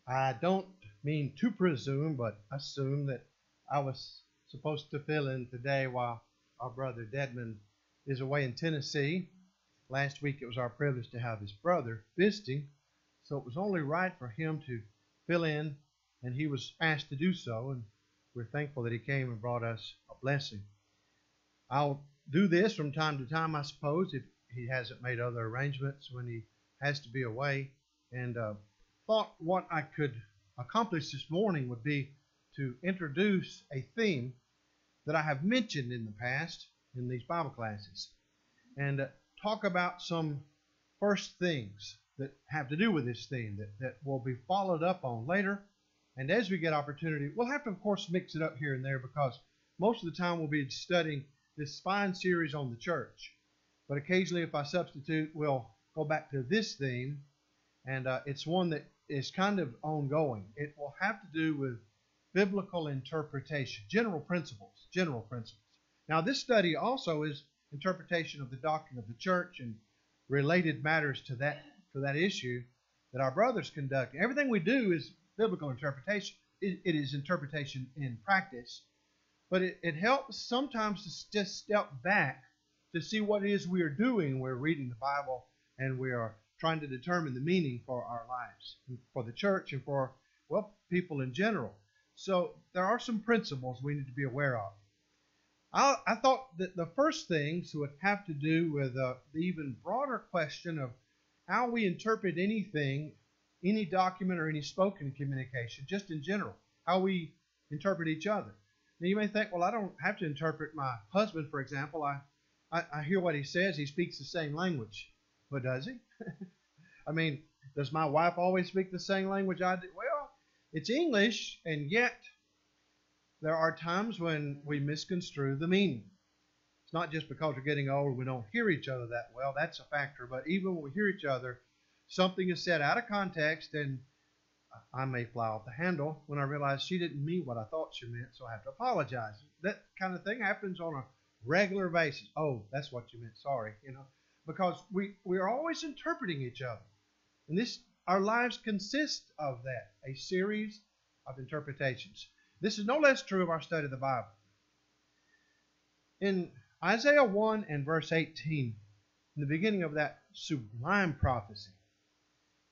I don't mean to presume, but assume that I was supposed to fill in today while our brother Dedman is away in Tennessee. Last week it was our privilege to have his brother visiting, so it was only right for him to fill in, and he was asked to do so, and we're thankful that he came and brought us a blessing. I'll do this from time to time, I suppose, if he hasn't made other arrangements when he has to be away, and thought what I could accomplish this morning would be to introduce a theme that I have mentioned in the past in these Bible classes and talk about some first things that have to do with this theme that will be followed up on later. And as we get opportunity, we'll have to, of course, mix it up here and there because most of the time we'll be studying this fine series on the church. But occasionally, if I substitute, we'll go back to this theme, and it's one that is kind of ongoing. It will have to do with biblical interpretation, general principles. Now, this study also is interpretation of the doctrine of the church and related matters to that issue that our brothers conduct. Everything we do is biblical interpretation. It is interpretation in practice, but it helps sometimes to just step back to see what it is we are doing. We're reading the Bible and we are trying to determine the meaning for our lives, for the church, and for, well, people in general. So there are some principles we need to be aware of. I thought that the first things would have to do with the even broader question of how we interpret anything, any document or any spoken communication, just in general, how we interpret each other. Now you may think, well, I don't have to interpret my husband, for example. I hear what he says. He speaks the same language. But does he? I mean, does my wife always speak the same language I do? Well, it's English, and yet there are times when we misconstrue the meaning. It's not just because we're getting old and we don't hear each other that well. That's a factor. But even when we hear each other, something is said out of context, and I may fly off the handle when I realize she didn't mean what I thought she meant, so I have to apologize. That kind of thing happens on a regular basis. Oh, that's what you meant. Sorry, because we are always interpreting each other. And our lives consist of that, a series of interpretations. This is no less true of our study of the Bible. In Isaiah 1 and verse 18, in the beginning of that sublime prophecy,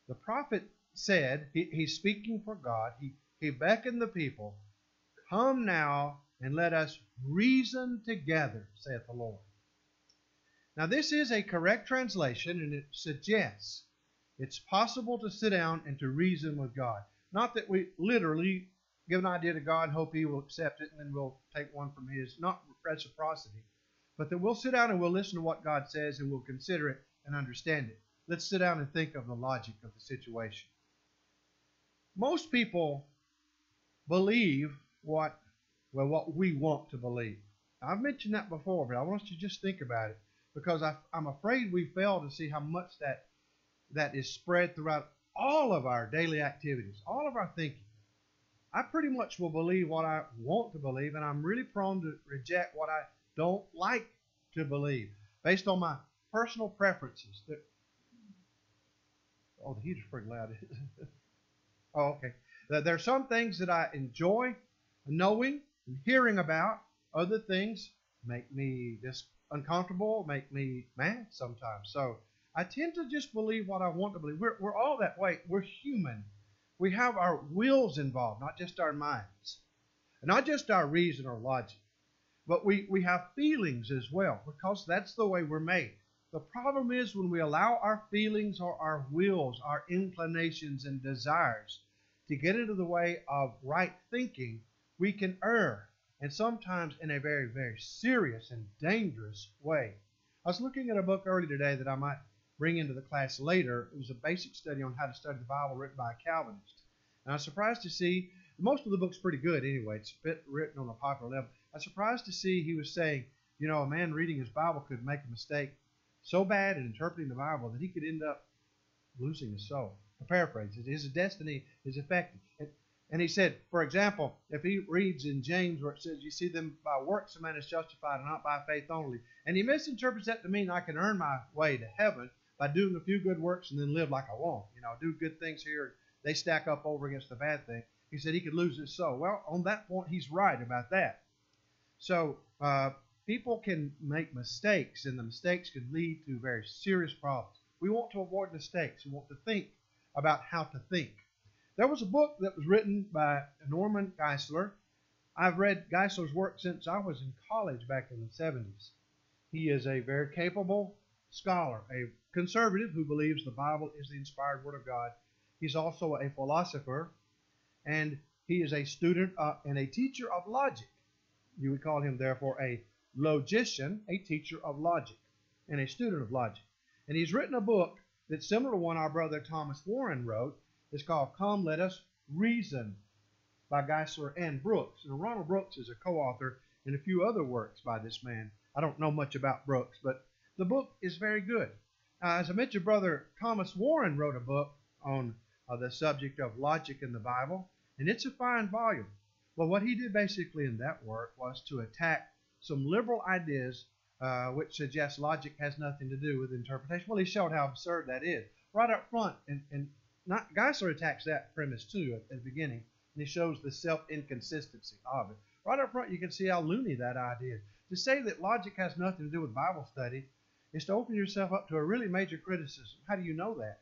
the prophet said, he's speaking for God, he beckoned the people, "Come now and let us reason together, saith the Lord." Now this is a correct translation, and it suggests it's possible to sit down and to reason with God. Not that we literally give an idea to God, hope He will accept it, and then we'll take one from His, not reciprocity, but that we'll sit down and we'll listen to what God says and we'll consider it and understand it. Let's sit down and think of the logic of the situation. Most people believe what we want to believe. I've mentioned that before, but I want us to just think about it because I'm afraid we fail to see how much that is spread throughout all of our daily activities, all of our thinking. I pretty much will believe what I want to believe, and I'm really prone to reject what I don't like to believe based on my personal preferences. Oh, the heater's pretty loud. Oh, okay. There are some things that I enjoy knowing and hearing about. Other things make me just uncomfortable, make me mad sometimes. So I tend to just believe what I want to believe. We're all that way. We're human. We have our wills involved, not just our minds. And not just our reason or logic. But we have feelings as well, because that's the way we're made. The problem is when we allow our feelings or our wills, our inclinations and desires to get into the way of right thinking, we can err, and sometimes in a very, very serious and dangerous way. I was looking at a book early today that I might bring into the class later. It was a basic study on how to study the Bible written by a Calvinist. And I was surprised to see, most of the book's pretty good anyway. It's written on a popular level. I was surprised to see he was saying, a man reading his Bible could make a mistake so bad in interpreting the Bible that he could end up losing his soul. To paraphrase, his destiny is affected. And he said, for example, if he reads in James where it says, "You see them by works a man is justified and not by faith only," and he misinterprets that to mean I can earn my way to heaven by doing a few good works and then live like I want. Do good things here they stack up over against the bad thing. He said he could lose his soul. Well, on that point, he's right about that. So people can make mistakes, and the mistakes can lead to very serious problems. We want to avoid mistakes. We want to think about how to think. There was a book that was written by Norman Geisler. I've read Geisler's work since I was in college back in the 70s. He is a very capable scholar, a conservative who believes the Bible is the inspired Word of God. He's also a philosopher, and he is a student and a teacher of logic. You would call him, therefore, a logician, a teacher of logic, and a student of logic. And he's written a book that's similar to one our brother Thomas Warren wrote. It's called Come Let Us Reason by Geisler and Brooks. And Ronald Brooks is a co-author in a few other works by this man. I don't know much about Brooks, but the book is very good. As I mentioned, Brother Thomas Warren wrote a book on the subject of logic in the Bible, and it's a fine volume. Well, what he did basically in that work was to attack some liberal ideas which suggest logic has nothing to do with interpretation. Well, he showed how absurd that is. Right up front, and Geisler attacks that premise too at the beginning, and he shows the self-inconsistency of it. Right up front, you can see how loony that idea is. To say that logic has nothing to do with Bible study is to open yourself up to a really major criticism. How do you know that?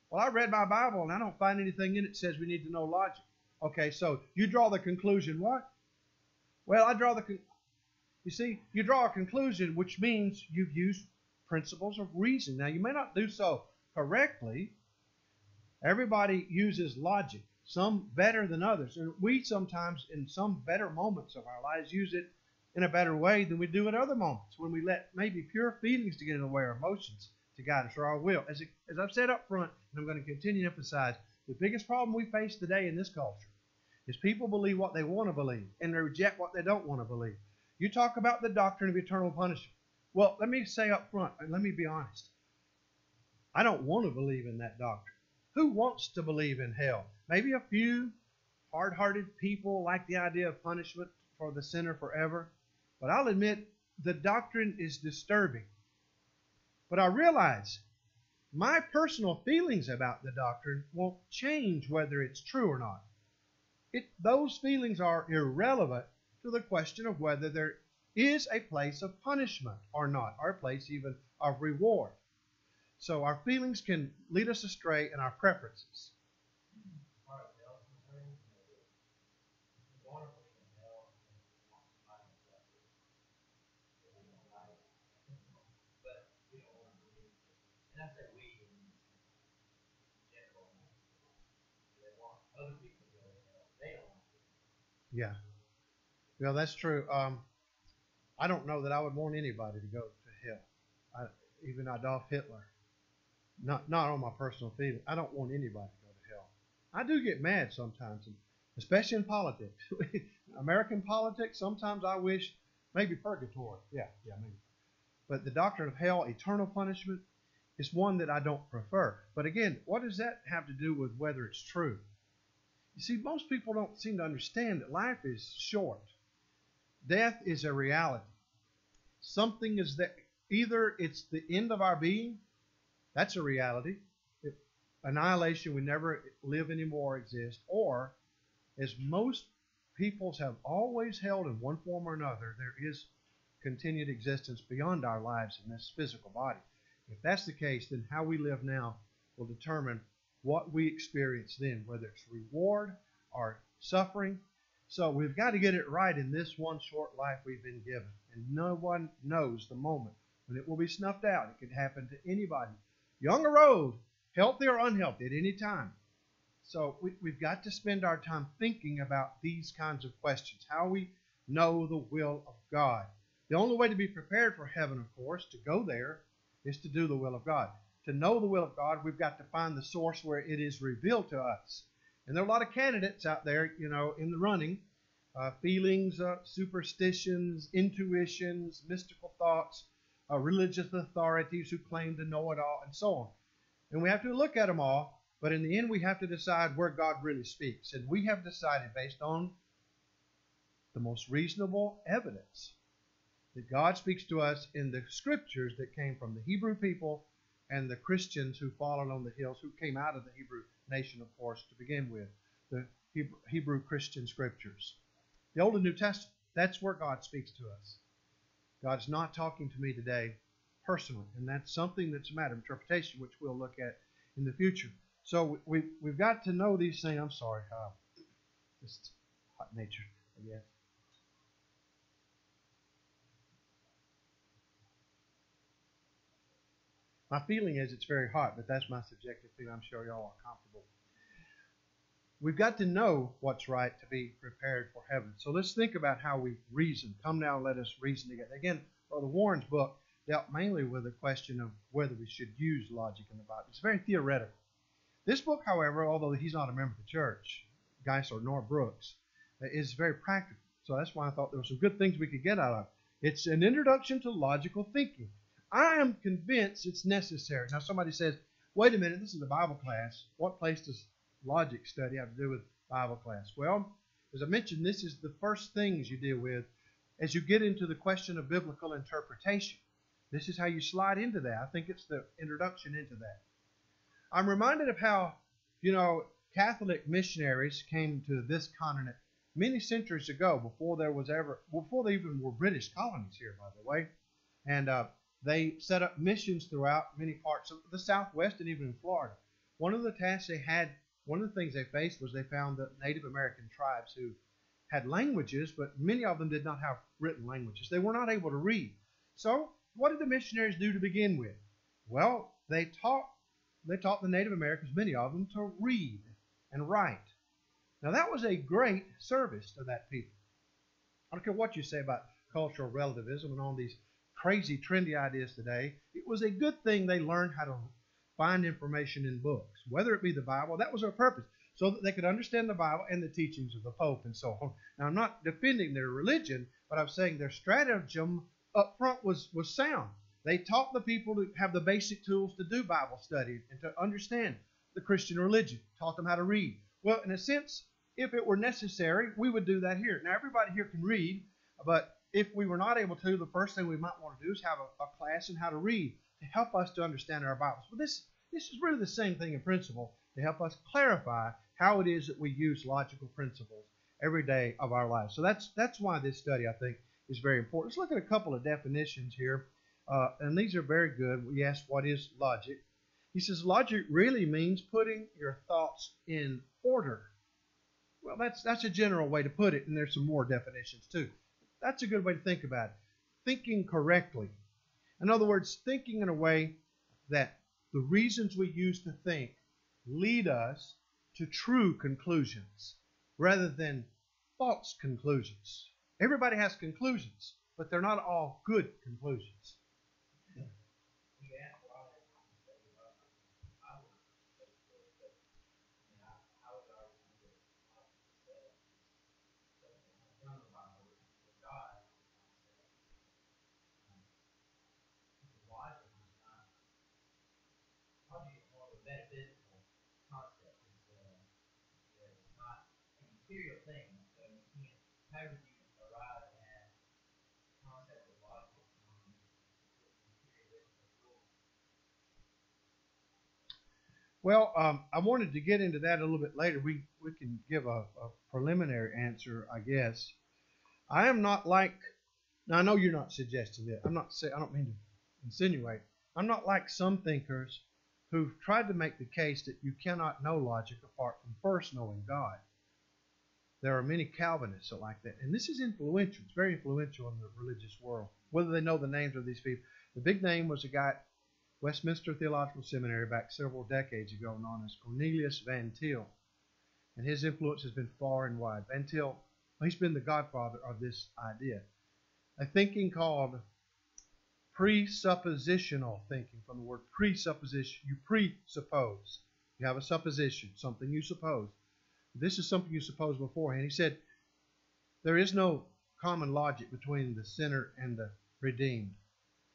Well, I read my Bible, and I don't find anything in it that says we need to know logic. Okay, so you draw the conclusion what? Well, you see, you draw a conclusion, which means you've used principles of reason. Now, you may not do so correctly. Everybody uses logic, some better than others. And we sometimes, in some better moments of our lives, use it in a better way than we do at other moments, when we let maybe pure feelings to get in the way, or emotions to guide us, or our will. As I've said up front, and I'm going to continue to emphasize, the biggest problem we face today in this culture is people believe what they want to believe, and they reject what they don't want to believe. You talk about the doctrine of eternal punishment. Well, let me say up front, and let me be honest. I don't want to believe in that doctrine. Who wants to believe in hell? Maybe a few hard-hearted people like the idea of punishment for the sinner forever. But I'll admit the doctrine is disturbing. But I realize my personal feelings about the doctrine won't change whether it's true or not. Those feelings are irrelevant to the question of whether there is a place of punishment or not, or a place even of reward. So our feelings can lead us astray in our preferences. Yeah. Well, that's true. I don't know that I would want anybody to go to hell. Even Adolf Hitler. Not on my personal feeling. I don't want anybody to go to hell. I do get mad sometimes, especially in politics. American politics, sometimes I wish maybe purgatory. Yeah, maybe. But the doctrine of hell, eternal punishment, is one that I don't prefer. But again, what does that have to do with whether it's true? You see, most people don't seem to understand that life is short. Death is a reality. Something is that either it's the end of our being, that's a reality. Annihilation, we never live anymore, exist. Or, as most peoples have always held in one form or another, there is continued existence beyond our lives in this physical body. If that's the case, then how we live now will determine what we experience then, whether it's reward or suffering. So we've got to get it right in this one short life we've been given. And no one knows the moment when it will be snuffed out. It could happen to anybody, young or old, healthy or unhealthy, at any time. So we've got to spend our time thinking about these kinds of questions. How we know the will of God. The only way to be prepared for heaven, of course, to go there, is to do the will of God. To know the will of God, we've got to find the source where it is revealed to us. And there are a lot of candidates out there, in the running. Feelings, superstitions, intuitions, mystical thoughts, religious authorities who claim to know it all, and so on. And we have to look at them all, but in the end we have to decide where God really speaks. And we have decided, based on the most reasonable evidence, that God speaks to us in the scriptures that came from the Hebrew people and the Christians who followed on the hills, who came out of the Hebrew nation, of course, to begin with, the Hebrew Christian scriptures. The Old and New Testament, that's where God speaks to us. God's not talking to me today personally, and that's something that's a matter of interpretation, which we'll look at in the future. So we've got to know these things. I'm sorry, just hot nature, I guess. My feeling is it's very hot, but that's my subjective feeling. I'm sure y'all are comfortable. We've got to know what's right to be prepared for heaven. So let's think about how we reason. Come now, let us reason together. Again, Brother Warren's book dealt mainly with the question of whether we should use logic in the Bible. It's very theoretical. This book, however, although he's not a member of the church, Geisler nor Brooks, is very practical. So that's why I thought there were some good things we could get out of it. It's an introduction to logical thinking. I am convinced it's necessary. Now somebody says, wait a minute, this is a Bible class. What place does logic study have to do with Bible class? Well, as I mentioned, this is the first things you deal with as you get into the question of biblical interpretation. This is how you slide into that. I think it's the introduction into that. I'm reminded of how, Catholic missionaries came to this continent many centuries ago, before there even were British colonies here, by the way. And they set up missions throughout many parts of the Southwest and even in Florida. One of the things they faced was they found that Native American tribes who had languages, but many of them did not have written languages. They were not able to read. So what did the missionaries do to begin with? Well, they taught the Native Americans, many of them, to read and write. Now that was a great service to that people. I don't care what you say about cultural relativism and all these crazy, trendy ideas today. It was a good thing they learned how to find information in books, whether it be the Bible. That was their purpose, so that they could understand the Bible and the teachings of the Pope and so on. Now, I'm not defending their religion, but I'm saying their stratagem up front was sound. They taught the people to have the basic tools to do Bible study and to understand the Christian religion, taught them how to read. Well, in a sense, if it were necessary, we would do that here. Now, everybody here can read, but if we were not able to, the first thing we might want to do is have a class in how to read to help us to understand our Bibles. But this is really the same thing in principle, to help us clarify how it is that we use logical principles every day of our lives. So that's why this study, I think, is very important. Let's look at a couple of definitions here, and these are very good. We asked, what is logic? He says, logic really means putting your thoughts in order. Well, that's a general way to put it, and there's some more definitions too. That's a good way to think about it. Thinking correctly. In other words, thinking in a way that the reasons we use to think lead us to true conclusions rather than false conclusions. Everybody has conclusions, but they're not all good conclusions. Well, I wanted to get into that a little bit later. We can give a preliminary answer, I guess. I am not like, now I know you're not suggesting that. I don't mean to insinuate. I'm not like some thinkers who've tried to make the case that you cannot know logic apart from first knowing God. There are many Calvinists that like that. And this is influential. It's very influential in the religious world, whether they know the names of these people. The big name was a guy at Westminster Theological Seminary back several decades ago known as Cornelius Van Til. And his influence has been far and wide. Van Til, he's been the godfather of this idea. A thinking called presuppositional thinking, from the word presupposition. You presuppose. You have a supposition, something you suppose. This is something you suppose beforehand. He said, there is no common logic between the sinner and the redeemed.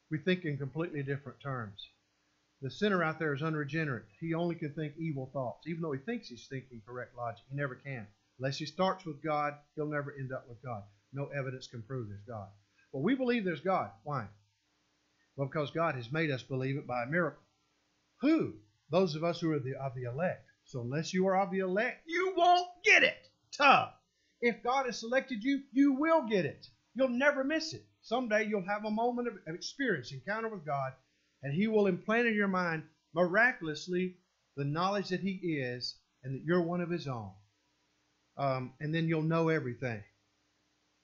We think in completely different terms. The sinner out there is unregenerate. He only can think evil thoughts. Even though he thinks he's thinking correct logic, he never can. Unless he starts with God, he'll never end up with God. No evidence can prove there's God. But we believe there's God. Why? Well, because God has made us believe it by a miracle. Who? Those of us who are of the elect. So unless you are of the elect, you won't get it. Tough. If God has selected you, you will get it. You'll never miss it. Someday you'll have a moment of experience, encounter with God, and He will implant in your mind miraculously the knowledge that He is and that you're one of His own. And then you'll know everything.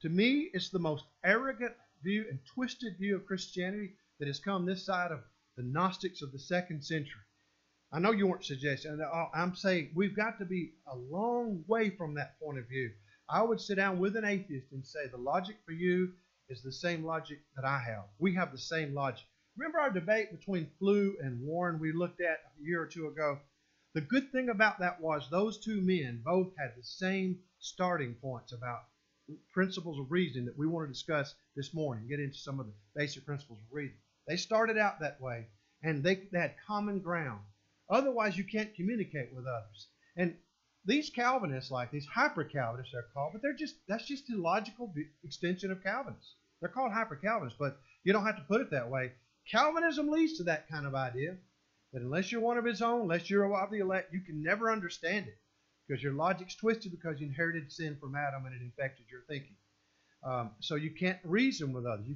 To me, it's the most arrogant view and twisted view of Christianity that has come this side of the Gnostics of the 2nd century. I know you weren't suggesting. I'm saying we've got to be a long way from that point of view. I would sit down with an atheist and say the logic for you is the same logic that I have. We have the same logic. Remember our debate between Flew and Warren we looked at a year or two ago? The good thing about that was those two men both had the same starting points about principles of reasoning that we want to discuss this morning, get into some of the basic principles of reasoning. They started out that way, and they had common ground. Otherwise, you can't communicate with others. And these Calvinists, like these hyper-Calvinists they're called, but that's just a logical extension of Calvinists. They're called hyper-Calvinists, but you don't have to put it that way. Calvinism leads to that kind of idea, that unless you're one of His own, unless you're of the elect, you can never understand it, because your logic's twisted because you inherited sin from Adam and it infected your thinking. So you can't reason with others.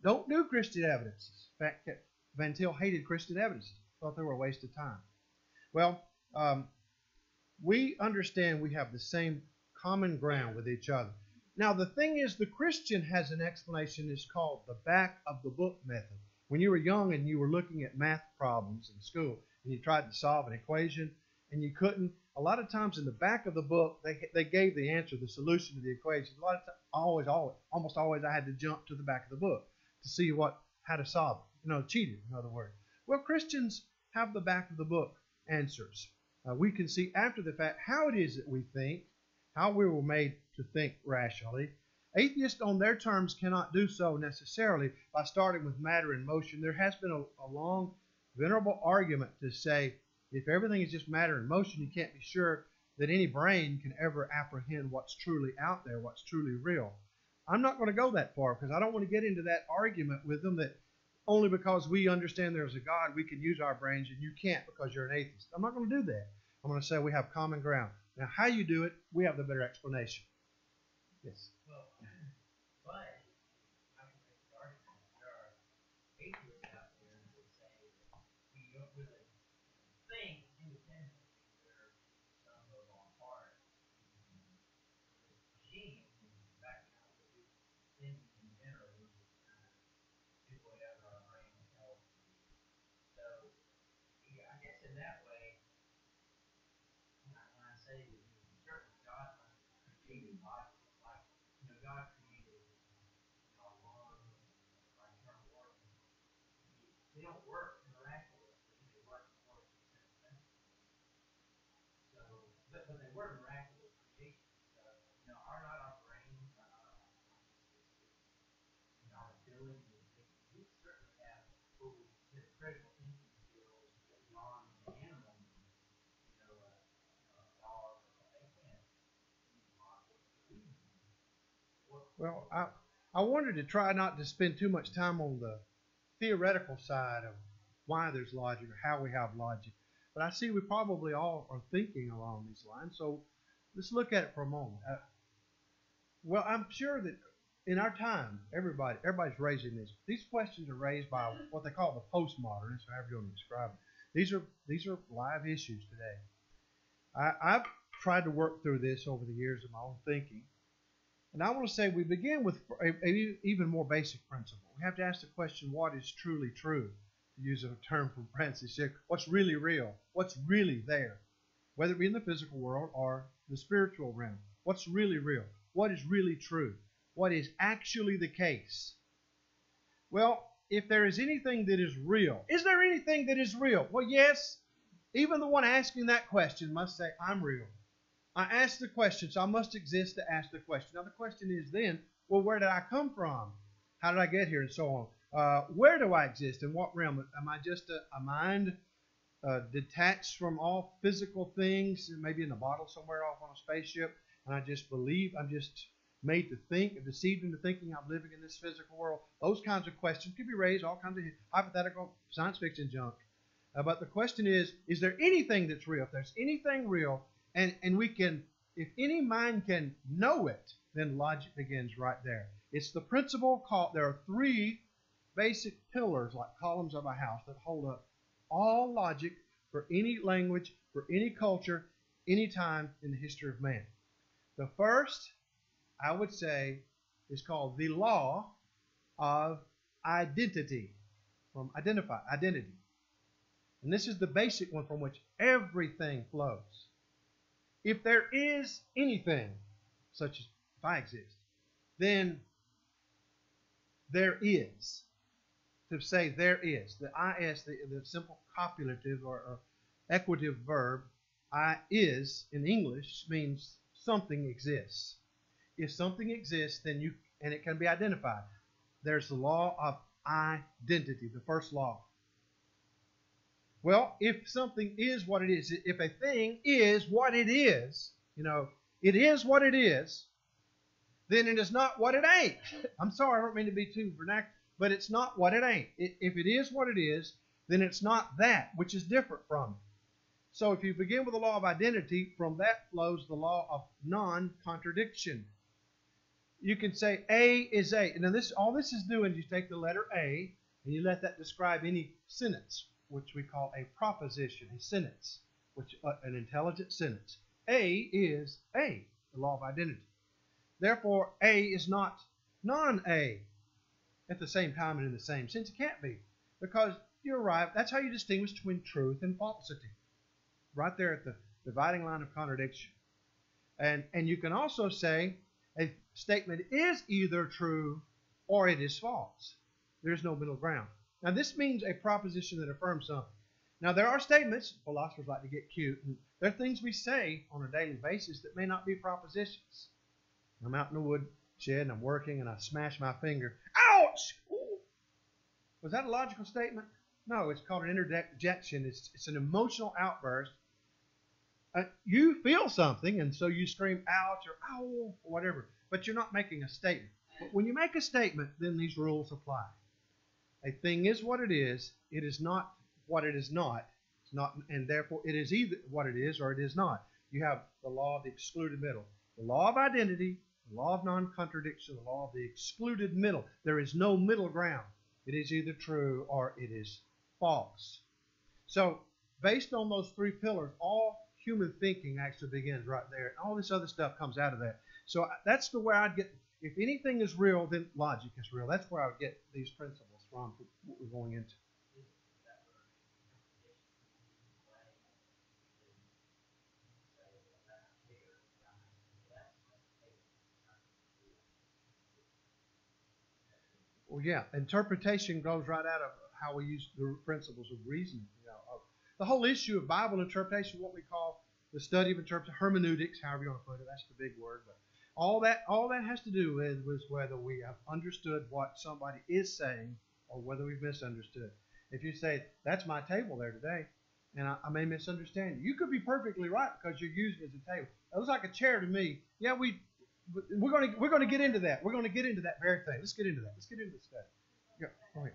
Don't do Christian evidences. In fact, Van Til hated Christian evidences. Thought they were a waste of time. Well, we understand we have the same common ground with each other. Now, the thing is, the Christian has an explanation. It's called the back of the book method. When you were young and you were looking at math problems in school and you tried to solve an equation and you couldn't, a lot of times in the back of the book, they gave the answer, the solution to the equation. A lot of times, almost always, I had to jump to the back of the book to see how to solve it. Cheated, in other words. Well, Christians have the back of the book answers. We can see after the fact how it is that we think, how we were made to think rationally. Atheists on their terms cannot do so necessarily by starting with matter and motion. There has been a long, venerable argument to say if everything is just matter and motion, you can't be sure that any brain can ever apprehend what's truly out there, what's truly real. I'm not going to go that far because I don't want to get into that argument with them that only because we understand there's a God, we can use our brains, and you can't because you're an atheist. I'm not going to do that. I'm going to say we have common ground. Now, how you do it, we have the better explanation. Yes. Well, but I can make the argument there are atheists out there that say we don't really think independently. There are some of on part machine back out that we think in general we just kind of do whatever our brain tells us. So yeah, I guess in that way, when I say that certainly God created logic, like God created a long, like eternal order. They don't work miraculously; they work according to sense. So, but they were miraculous creations. So, are not our brains, are not our our ability to think. We certainly have critical thinking skills beyond the animal. A dog, they can't use logic. Well, I wanted to try not to spend too much time on the theoretical side of why there's logic or how we have logic. But I see we probably all are thinking along these lines. So let's look at it for a moment. Well, I'm sure that in our time, everybody's raising this. These questions are raised by what they call the postmodernists, however you want to describe it. These are live issues today. I've tried to work through this over the years of my own thinking. And I want to say we begin with an even more basic principle. We have to ask the question, what is truly true? To use a term from Francis Schaeffer, what's really real? What's really there? Whether it be in the physical world or the spiritual realm. What's really real? What is really true? What is actually the case? Well, if there is anything that is real, is there anything that is real? Well, yes. Even the one asking that question must say, I'm real. I asked the question, so I must exist to ask the question. Now, the question is then, well, where did I come from? How did I get here? And so on. Where do I exist? In what realm? Am I just a mind detached from all physical things, maybe in a bottle somewhere off on a spaceship, and I just believe I'm just made to think, deceived into thinking I'm living in this physical world? Those kinds of questions could be raised, all kinds of hypothetical science fiction junk. But the question is there anything that's real? If there's anything real, and we can, if any mind can know it, then logic begins right there. It's the principle called, there are three basic pillars, like columns of a house, that hold up all logic for any language, for any culture, any time in the history of man. The first, I would say, is called the law of identity, from identity. And this is the basic one from which everything flows. If there is anything, such as if I exist, then there is. To say there is, the is, the simple copulative or equative verb, I is in English means something exists. If something exists, then and it can be identified. There's the law of identity, the first law. Well, if something is what it is, if a thing is what it is, it is what it is, then it is not what it ain't. I'm sorry, I don't mean to be too vernacular, but it's not what it ain't. If it is what it is, then it's not that, which is different from it. So if you begin with the law of identity, from that flows the law of non-contradiction. You can say A is A. Now all this is doing is you take the letter A and you let that describe any sentence, which we call a proposition, a sentence, an intelligent sentence. A is A, the law of identity. Therefore, A is not non-A at the same time and in the same sense. It can't be, because you're right. That's how you distinguish between truth and falsity, right there at the dividing line of contradiction. And you can also say a statement is either true or it is false. There's no middle ground. Now, this means a proposition that affirms something. Now, there are statements, philosophers like to get cute, and there are things we say on a daily basis that may not be propositions. I'm out in the woodshed and I'm working and I smash my finger. Ouch! Ooh. Was that a logical statement? No, it's called an interjection. It's an emotional outburst. You feel something, and so you scream ouch or ow or whatever, but you're not making a statement. But when you make a statement, then these rules apply. A thing is what it is not what it is not. It's not, and therefore it is either what it is or it is not. You have the law of the excluded middle. The law of identity, the law of non-contradiction, the law of the excluded middle. There is no middle ground. It is either true or it is false. So, based on those three pillars, all human thinking actually begins right there. And all this other stuff comes out of that. So that's the way I'd get, if anything is real, then logic is real. That's where I would get these principles from, what we're going into. Well, yeah, interpretation goes right out of how we use the principles of reasoning. The whole issue of Bible interpretation, what we call the study of interpretation, hermeneutics, however you want to put it, that's the big word. But all that has to do with was whether we have understood what somebody is saying or whether we've misunderstood. If you say, that's my table there today, and I may misunderstand you. You could be perfectly right because you're using it as a table. It looks like a chair to me. Yeah, we're going to get into that. We're going to get into that very thing. Let's get into that. Let's get into the study. Yeah, go ahead.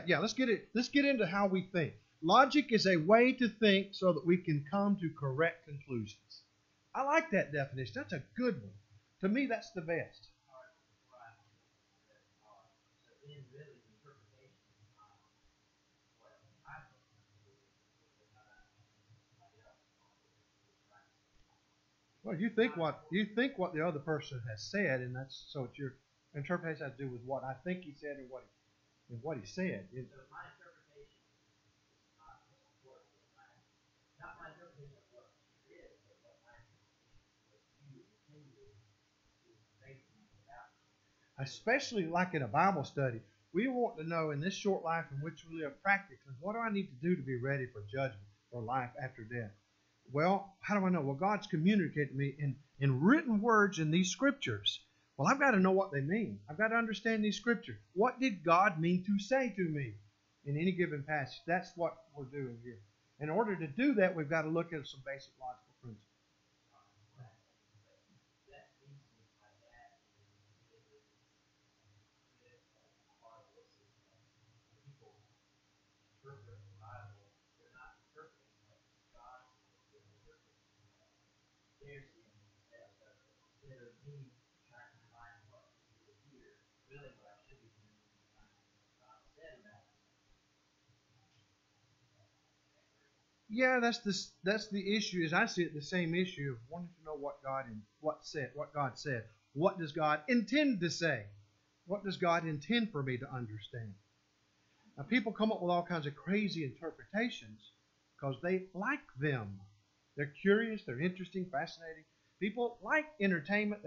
Yeah. Let's get into how we think. Logic is a way to think so that we can come to correct conclusions. I like that definition. That's a good one. To me, that's the best. Well, you think what the other person has said, and that's so it's your interpretation has to do with what I think he said and what he said. So my interpretation is not what's important. Not my interpretation of what it is, but what my interpretation of what you intended to convey to me about it. Especially like in a Bible study, we want to know in this short life in which we live practically, what do I need to do to be ready for judgment or life after death? Well, how do I know? Well, God's communicated to me in written words in these scriptures. Well, I've got to know what they mean. I've got to understand these scriptures. What did God mean to say to me in any given passage? That's what we're doing here. In order to do that, we've got to look at some basic logical principles. interpret the Bible, they're not interpreting what God says, they're interpreting their sin as instead of me trying to find what we do here, really what I should be doing is trying to what God said about it. Yeah, that's the issue. As I see it, the same issue of wanting to know what God said. What does God intend to say? What does God intend for me to understand? Now, people come up with all kinds of crazy interpretations because they like them. They're curious, they're interesting, fascinating. People like entertainment,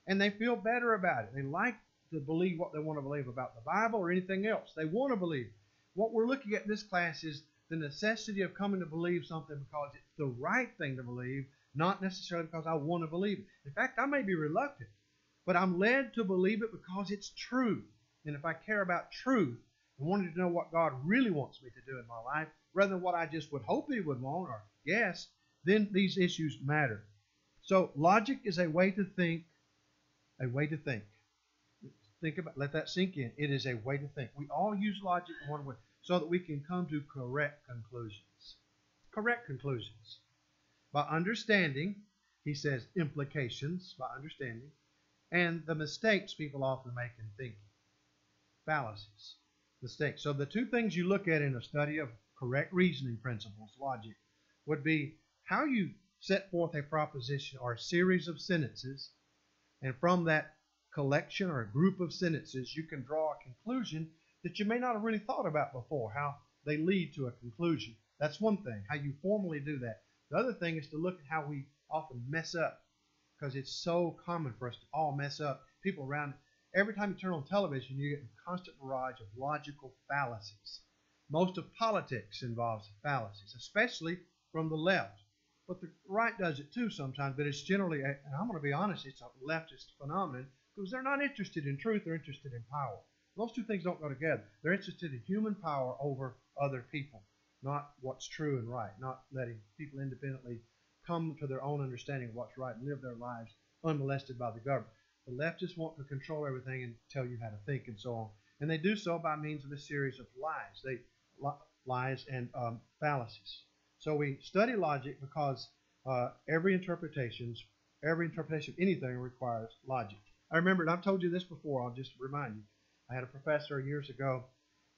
and they feel better about it. They like to believe what they want to believe about the Bible or anything else. They want to believe. What we're looking at in this class is the necessity of coming to believe something because it's the right thing to believe, not necessarily because I want to believe it. In fact, I may be reluctant, but I'm led to believe it because it's true. And if I care about truth and wanted to know what God really wants me to do in my life, rather than what I just would hope He would want or guess, then these issues matter. So logic is a way to think, a way to think. Think about, let that sink in. It is a way to think. We all use logic in one way so that we can come to correct conclusions. Correct conclusions. By understanding, he says implications, by understanding, and the mistakes people often make in thinking. Fallacies. Mistakes. So the two things you look at in a study of correct reasoning principles, logic, would be how you set forth a proposition or a series of sentences, and from that collection or a group of sentences, you can draw a conclusion that you may not have really thought about before, how they lead to a conclusion. That's one thing, how you formally do that. The other thing is to look at how we often mess up, because it's so common for us to all mess up. People around, every time you turn on television, you get a constant barrage of logical fallacies. Most of politics involves fallacies, especially from the left. But the right does it too sometimes, but it's generally, and I'm going to be honest, it's a leftist phenomenon, because they're not interested in truth, they're interested in power. Those two things don't go together. They're interested in human power over other people, not what's true and right, not letting people independently come to their own understanding of what's right and live their lives unmolested by the government. The leftists want to control everything and tell you how to think and so on. And they do so by means of a series of lies and fallacies. So we study logic because every interpretation of anything requires logic. I remember, and I've told you this before, I'll just remind you. I had a professor years ago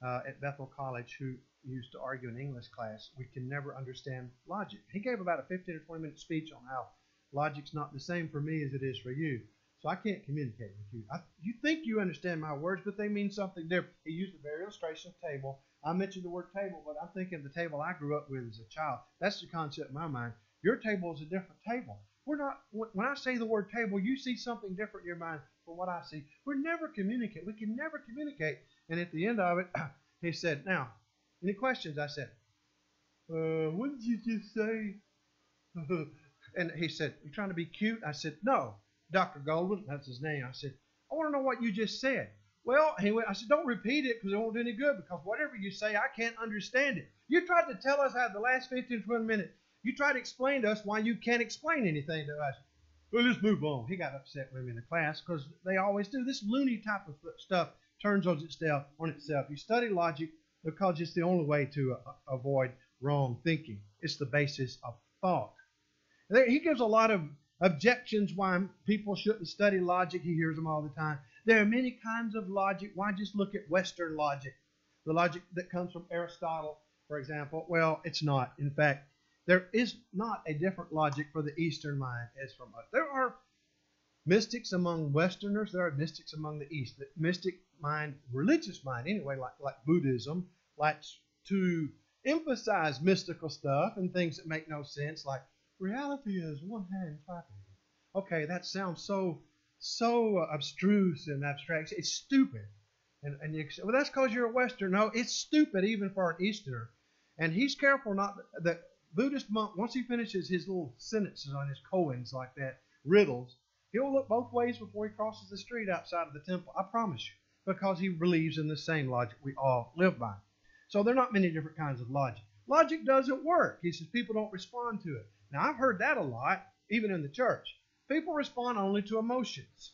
at Bethel College who used to argue in English class, we can never understand logic. He gave about a 15 or 20-minute speech on how logic's not the same for me as it is for you. So I can't communicate with you. You think you understand my words, but they mean something different. He used the very illustration of table. I mentioned the word table, but I'm thinking of the table I grew up with as a child. That's the concept in my mind. Your table is a different table. We're not. When I say the word table, you see something different in your mind from what I see. We never communicate. We can never communicate. And at the end of it, he said, "Now, any questions?" I said, "What did you just say?" And he said, "You trying to be cute?" I said, "No, Dr. Goldwyn," that's his name. I said, "I want to know what you just said." Well, I said, "Don't repeat it because it won't do any good, because whatever you say, I can't understand it. You tried to tell us how the last 15, 20 minutes, you tried to explain to us why you can't explain anything to us." Well, let's move on. He got upset with me in the class because they always do. This loony type of stuff turns on itself. You study logic because it's the only way to avoid wrong thinking. It's the basis of thought. He gives a lot of objections why people shouldn't study logic. He hears them all the time. There are many kinds of logic. Why just look at Western logic? The logic that comes from Aristotle, for example. Well, it's not. In fact, there is not a different logic for the Eastern mind as from us. There are mystics among Westerners. There are mystics among the East. The mystic mind, religious mind anyway, like Buddhism, likes to emphasize mystical stuff and things that make no sense, like reality is one hand clapping. Okay, that sounds so abstruse and abstract. It's stupid. And you say, well, that's because you're a Westerner. No, it's stupid even for an Easterner. And he's careful not the Buddhist monk, once he finishes his little sentences on his koans like that, riddles, he'll look both ways before he crosses the street outside of the temple. I promise you, because he believes in the same logic we all live by. So there are not many different kinds of logic. Logic doesn't work. He says people don't respond to it. Now, I've heard that a lot, even in the church. People respond only to emotions.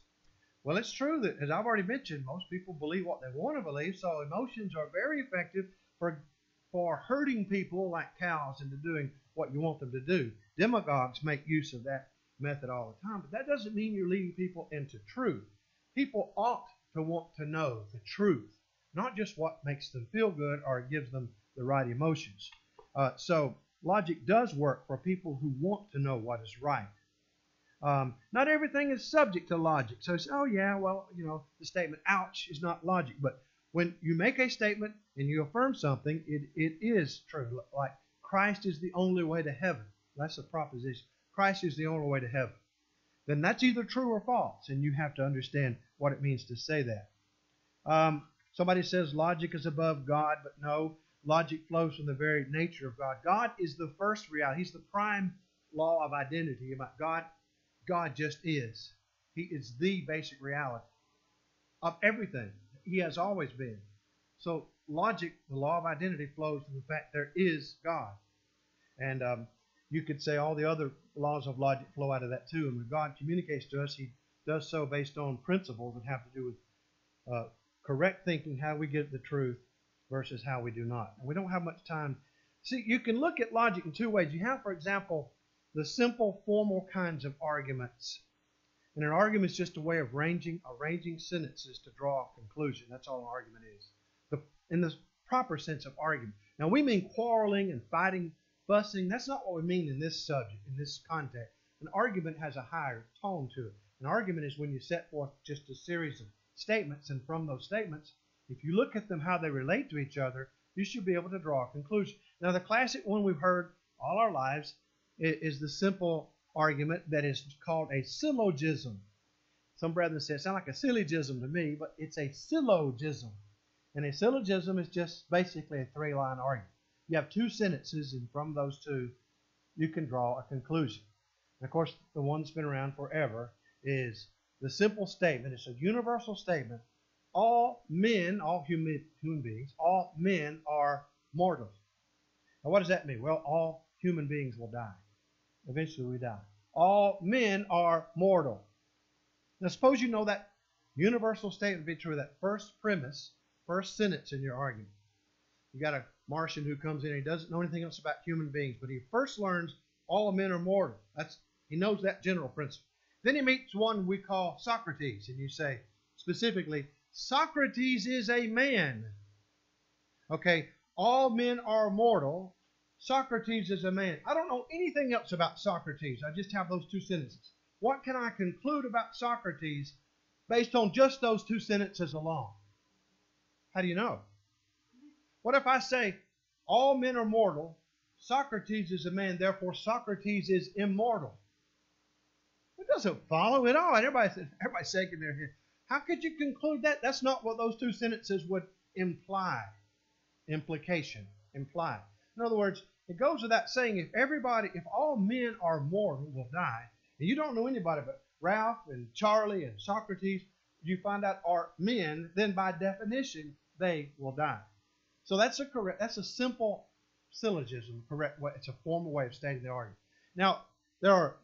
Well, it's true that, as I've already mentioned, most people believe what they want to believe, so emotions are very effective for for herding people like cows into doing what you want them to do. Demagogues make use of that method all the time, but that doesn't mean you're leading people into truth. People ought to want to know the truth, not just what makes them feel good or gives them the right emotions. So logic does work for people who want to know what is right. Not everything is subject to logic. So it's, oh yeah, well, the statement ouch is not logic. But when you make a statement and you affirm something, it is true. Like Christ is the only way to heaven. That's a proposition. Christ is the only way to heaven. Then that's either true or false, and you have to understand what it means to say that. Somebody says logic is above God, but no, logic flows from the very nature of God. God is the first reality. He's the prime law of identity about God. God just is. He is the basic reality of everything. He has always been. So logic, the law of identity, flows from the fact there is God. And you could say all the other laws of logic flow out of that too. And when God communicates to us, He does so based on principles that have to do with correct thinking, how we get the truth versus how we do not. And we don't have much time. See, you can look at logic in two ways. You have, for example, the simple formal kinds of arguments. And an argument is just a way of arranging sentences to draw a conclusion. That's all an argument is. In the proper sense of argument. Now, we mean quarreling and fighting, fussing. That's not what we mean in this subject, in this context. An argument has a higher tone to it. An argument is when you set forth just a series of statements, and from those statements, if you look at them, how they relate to each other, you should be able to draw a conclusion. Now, the classic one we've heard all our lives is the simple argument that is called a syllogism. Some brethren say it sounds like a syllogism to me, but it's a syllogism. And a syllogism is just basically a three-line argument. You have two sentences, and from those two, you can draw a conclusion. And of course, the one that's been around forever is the simple statement. It's a universal statement. All men, all human beings, all men are mortal. Now, what does that mean? Well, all human beings will die. Eventually we die. All men are mortal. Now, suppose you know that universal statement to be true, that first premise, first sentence in your argument. You got a Martian who comes in and he doesn't know anything else about human beings, but he first learns all men are mortal. He knows that general principle. Then he meets one we call Socrates, and you say specifically, Socrates is a man. Okay, all men are mortal. Socrates is a man. I don't know anything else about Socrates. I just have those two sentences. What can I conclude about Socrates based on just those two sentences alone? How do you know? What if I say, all men are mortal, Socrates is a man, therefore Socrates is immortal? It doesn't follow at all. And everybody's shaking their head. How could you conclude that? That's not what those two sentences would imply. Implication. Imply. In other words, it goes without saying, if all men are mortal, will die, and you don't know anybody but Ralph and Charlie and Socrates, you find out are men, then by definition, they will die. So that's a simple syllogism, correct way. It's a formal way of stating the argument. Now, there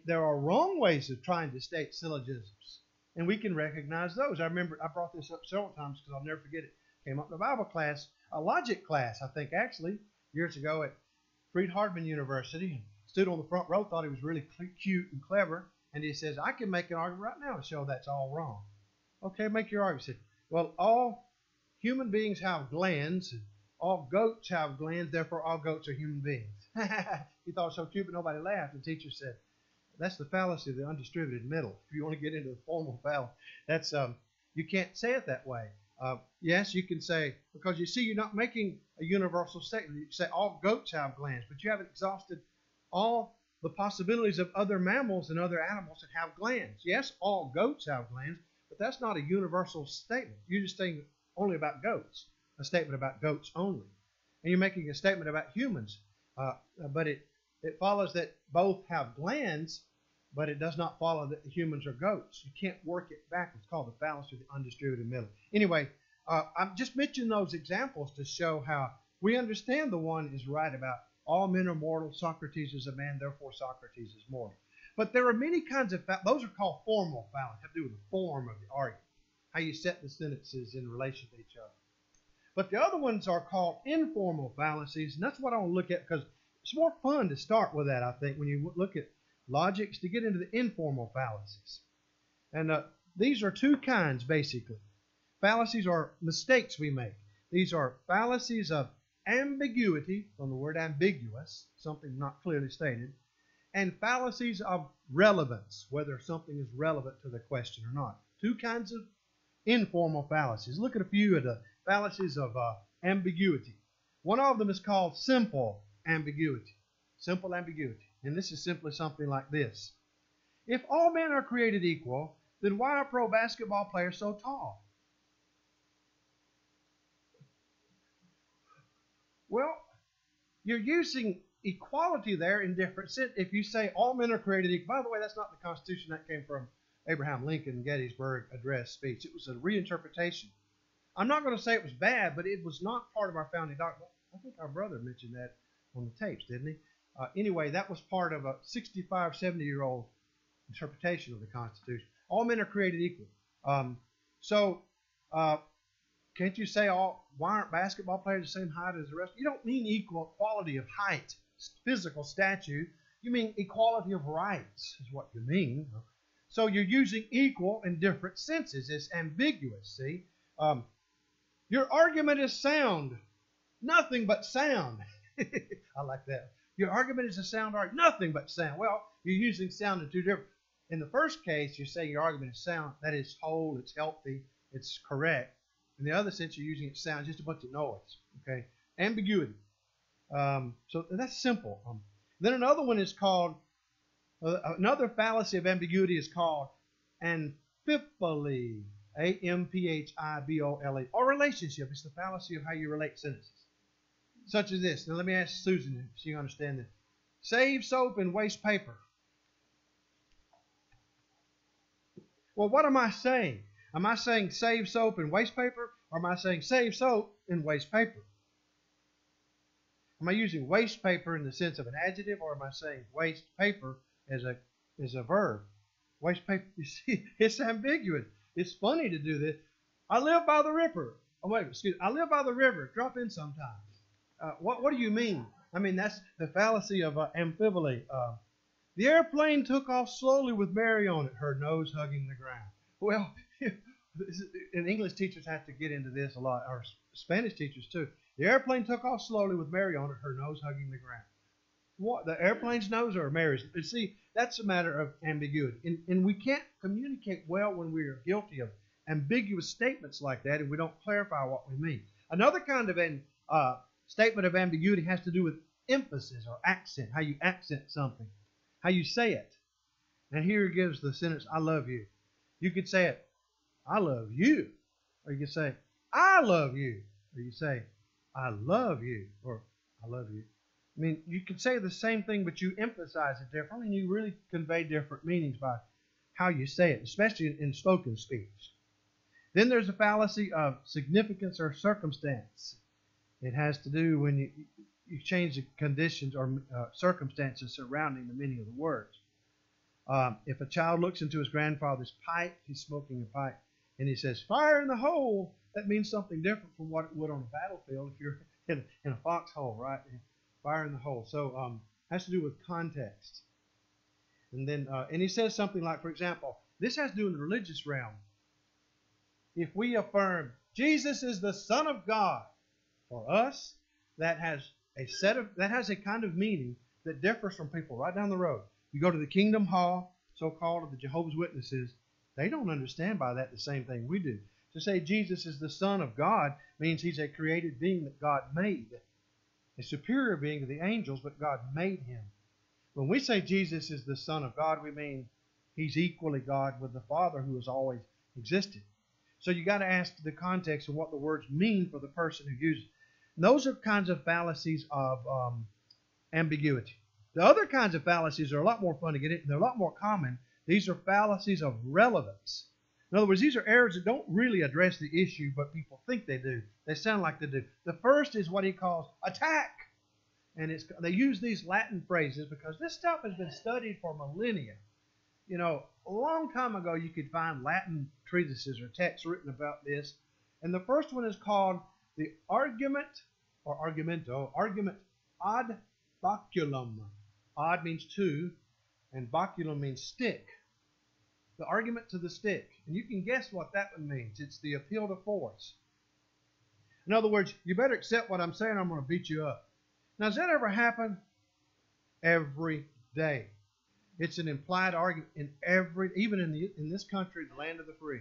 are wrong ways of trying to state syllogisms, and we can recognize those. I remember I brought this up several times because I'll never forget it. Came up in a Bible class, a logic class, I think actually, years ago at Freed-Hardeman University. And the student on the front row thought he was really cute and clever, and he says, I can make an argument right now to show that's all wrong. Okay, make your argument. He said, well, all human beings have glands, and all goats have glands, therefore all goats are human beings. He thought it was so cute, but nobody laughed. The teacher said, that's the fallacy of the undistributed middle. If you want to get into the formal fallacy, that's you can't say it that way. Yes, you can say, because you see, you're not making a universal statement. You say all goats have glands, but you haven't exhausted all the possibilities of other mammals and other animals that have glands. Yes, all goats have glands, but that's not a universal statement. You're just saying only about goats, a statement about goats only. And you're making a statement about humans, but it follows that both have glands, but it does not follow that the humans are goats. You can't work it back. It's called the fallacy of the undistributed middle. Anyway, I'm just mentioning those examples to show how we understand the one is right about all men are mortal. Socrates is a man, therefore Socrates is mortal. But there are many kinds of those are called formal fallacies. Have to do with the form of the argument, how you set the sentences in relation to each other. But the other ones are called informal fallacies, and that's what I want to look at because it's more fun to start with that, I think, when you look at logics to get into the informal fallacies. And these are two kinds, basically. Fallacies are mistakes we make. These are fallacies of ambiguity, from the word ambiguous, something not clearly stated, and fallacies of relevance, whether something is relevant to the question or not. Two kinds of informal fallacies. Look at a few of the fallacies of ambiguity. One of them is called simple ambiguity. Simple ambiguity. And this is simply something like this. If all men are created equal, then why are pro basketball players so tall? Well, you're using equality there in different sense. If you say all men are created equal, by the way, that's not the Constitution. That came from Abraham Lincoln Gettysburg Address speech. It was a reinterpretation. I'm not going to say it was bad, but it was not part of our founding doctrine. I think our brother mentioned that on the tapes, didn't he? Anyway, that was part of a 65, 70-year-old interpretation of the Constitution. All men are created equal. Can't you say, why aren't basketball players the same height as the rest? You don't mean equality of height, physical stature. You mean equality of rights is what you mean. So you're using equal in different senses. It's ambiguous, see? Your argument is sound. Nothing but sound. I like that. Your argument is a sound argument. Nothing but sound. Well, you're using sound in two different. In the first case, you say your argument is sound. That is whole, it's healthy, it's correct. In the other sense, you're using it sound, just a bunch of noise. Okay? Ambiguity. So that's simple. Then another one is called, another fallacy of ambiguity is called amphibole. Amphibole. Or relationship. It's the fallacy of how you relate sentences. Such as this. Now let me ask Susan if she understands this. Save soap and waste paper. Well, what am I saying? Am I saying save soap and waste paper? Or am I saying save soap and waste paper? Am I using waste paper in the sense of an adjective, or am I saying waste paper as a verb? Waste paper, you see, it's ambiguous. It's funny to do this. I live by the river. Oh, wait, excuse me. I live by the river. Drop in sometime. What do you mean? I mean, that's the fallacy of amphibole. The airplane took off slowly with Mary on it, her nose hugging the ground. Well, and English teachers have to get into this a lot, or Spanish teachers too. The airplane took off slowly with Mary on it, her nose hugging the ground. What, the airplane's nose or Mary's? See, that's a matter of ambiguity. And we can't communicate well when we are guilty of ambiguous statements like that and we don't clarify what we mean. Another kind of statement of ambiguity has to do with emphasis or accent, how you accent something, how you say it. And here he gives the sentence, I love you. You could say it, I love you. Or you could say, I love you. Or you say, I love you. Or I love you. I mean, you can say the same thing, but you emphasize it differently, and you really convey different meanings by how you say it, especially in spoken speech. Then there's a fallacy of significance or circumstance. It has to do when you change the conditions or circumstances surrounding the meaning of the words. If a child looks into his grandfather's pipe, he's smoking a pipe, and he says, fire in the hole, that means something different from what it would on a battlefield if you're in a foxhole, right? Fire in the hole. So has to do with context. And then and he says something like, for example, this has to do in the religious realm. If we affirm Jesus is the Son of God, for us, that has a kind of meaning that differs from people right down the road. You go to the Kingdom Hall, so-called, of the Jehovah's Witnesses, they don't understand by that the same thing we do. To say Jesus is the Son of God means he's a created being that God made. A superior being to the angels, but God made him. When we say Jesus is the Son of God, we mean he's equally God with the Father who has always existed. So you got to ask the context of what the words mean for the person who uses it. And those are kinds of fallacies of ambiguity. The other kinds of fallacies are a lot more fun to get into. They're a lot more common. These are fallacies of relevance. In other words, these are errors that don't really address the issue, but people think they do. They sound like they do. The first is what he calls attack. And they use these Latin phrases because this stuff has been studied for millennia. You know, a long time ago you could find Latin treatises or texts written about this. And the first one is called The argument or argument ad baculum. Ad means to, and baculum means stick. The argument to the stick. And you can guess what that one means. It's the appeal to force. In other words, you better accept what I'm saying, I'm going to beat you up. Now, does that ever happen? Every day. It's an implied argument even in this country, the land of the free.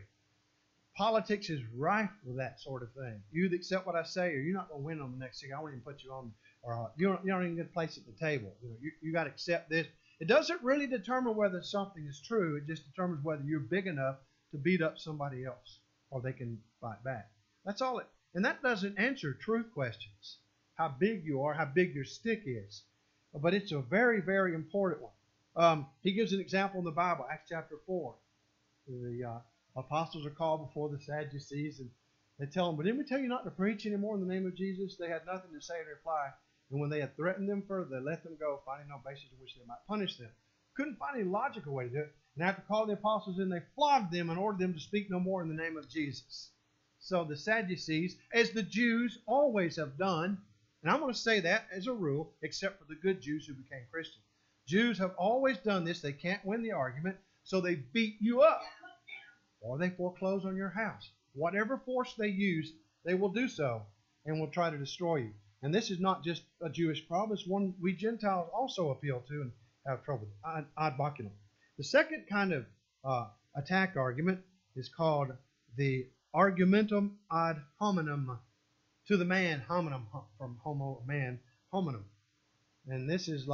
Politics is rife with that sort of thing. You either accept what I say, or you're not going to win on the next thing. I won't even put you on, or you don't even get a place at the table. You got to accept this. It doesn't really determine whether something is true. It just determines whether you're big enough to beat up somebody else, or they can fight back. That's all it. And that doesn't answer truth questions. How big you are, how big your stick is. But it's a very, very important one. He gives an example in the Bible, Acts chapter 4. The apostles are called before the Sadducees, and they tell them, but didn't we tell you not to preach anymore in the name of Jesus? They had nothing to say in reply. And when they had threatened them further, they let them go, finding no basis in which they might punish them. Couldn't find any logical way to do it. And after calling the apostles in, they flogged them and ordered them to speak no more in the name of Jesus. So the Sadducees, as the Jews always have done, and I'm going to say that as a rule, except for the good Jews who became Christians. Jews have always done this. They can't win the argument, so they beat you up. Or they foreclose on your house. Whatever force they use, they will do so and will try to destroy you. And this is not just a Jewish problem. It's one we Gentiles also appeal to and have trouble with. Ad baculum. The second kind of attack argument is called the argumentum ad hominem. To the man, hominum, from homo, man, hominum. And this is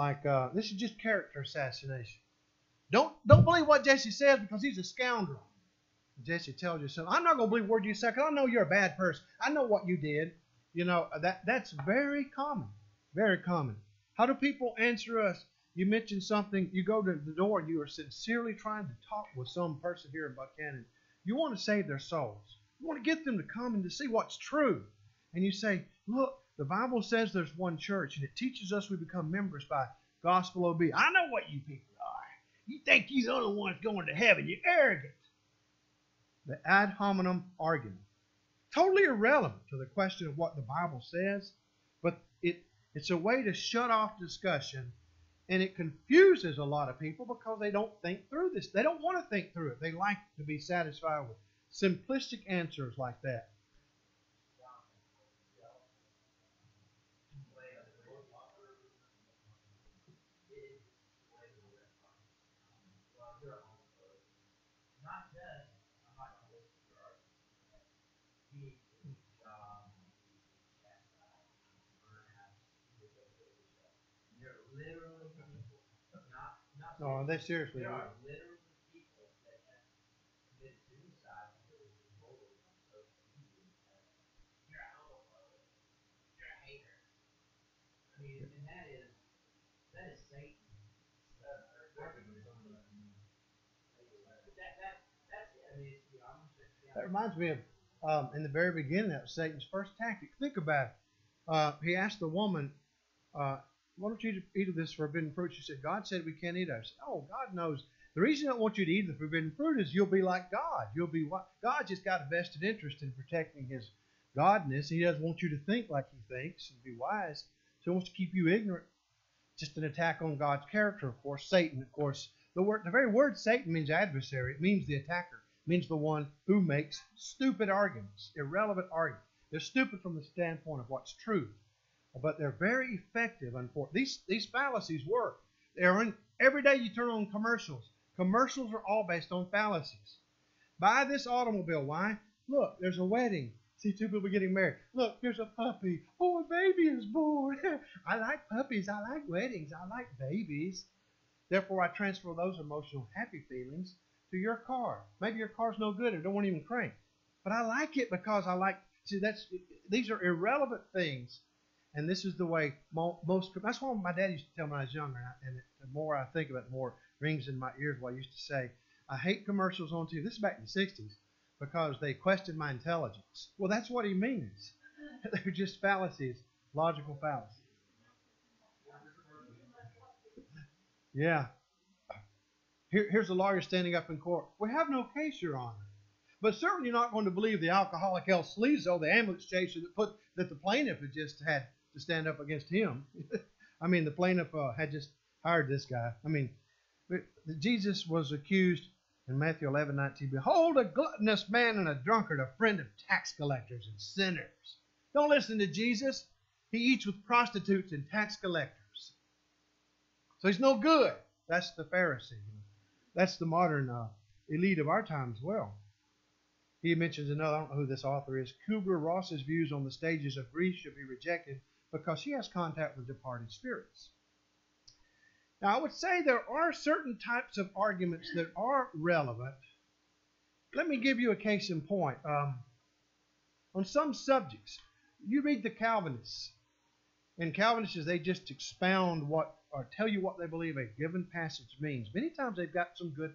this is just character assassination. Don't believe what Jesse says because he's a scoundrel. Jesse tells you something. I'm not going to believe a word you say because I know you're a bad person. I know what you did. That's very common. Very common. How do people answer us? You mention something, you go to the door, and you are sincerely trying to talk with some person here in Buchanan. You want to save their souls. You want to get them to come and to see what's true. And you say, look, the Bible says there's one church, and it teaches us we become members by gospel obedience. I know what you people are. You think you're the only ones going to heaven. You're arrogant. The ad hominem argument. Totally irrelevant to the question of what the Bible says, but it's a way to shut off discussion, and it confuses a lot of people because they don't think through this. They don't want to think through it. They like to be satisfied with simplistic answers like that. No, they seriously do. There are literally people that have committed suicide because of the bullies on social media. You're a homophobe. You're a hater. I mean, and that is Satan. That's it. I mean, That reminds me of in the very beginning, that was Satan's first tactic. Think about it. He asked the woman, why don't you eat of this forbidden fruit? She said, God said we can't eat of it. Oh, God knows. The reason I don't want you to eat the forbidden fruit is you'll be like God. You'll be what? God just got a vested interest in protecting his godness. He doesn't want you to think like he thinks and be wise. So he wants to keep you ignorant. Just an attack on God's character, of course. Satan, of course. The very word Satan means adversary. It means the attacker. It means the one who makes stupid arguments, irrelevant arguments. They're stupid from the standpoint of what's truth. But they're very effective. These fallacies work. They're in every day you turn on commercials. Commercials are all based on fallacies. Buy this automobile. Why? Look, there's a wedding. See two people getting married. Look, there's a puppy. Oh, a baby is born. I like puppies. I like weddings. I like babies. Therefore, I transfer those emotional happy feelings to your car. Maybe your car's no good. It don't want to even crank. But I like it because I like. See, these are irrelevant things. And this is the way that's what my dad used to tell me when I was younger. And the more I think about it, the more it rings in my ears what I used to say. I hate commercials on TV. This is back in the 60s because they questioned my intelligence. Well, that's what he means. They're just fallacies, logical fallacies. Yeah. Here's a lawyer standing up in court. We have no case, Your Honor. but certainly you're not going to believe the alcoholic El Sleazo, the ambulance chaser that the plaintiff had just had to stand up against him. I mean, the plaintiff had just hired this guy. I mean, Jesus was accused in Matthew 11:19. Behold, a gluttonous man and a drunkard, a friend of tax collectors and sinners. Don't listen to Jesus. He eats with prostitutes and tax collectors. So he's no good. That's the Pharisee. That's the modern elite of our time as well. He mentions another, I don't know who this author is, Kubler-Ross's views on the stages of grief should be rejected because he has contact with departed spirits. Now, I would say there are certain types of arguments that are relevant. Let me give you a case in point. On some subjects, you read the Calvinists. And Calvinists, they just expound what, or tell you what they believe a given passage means. Many times they've got some good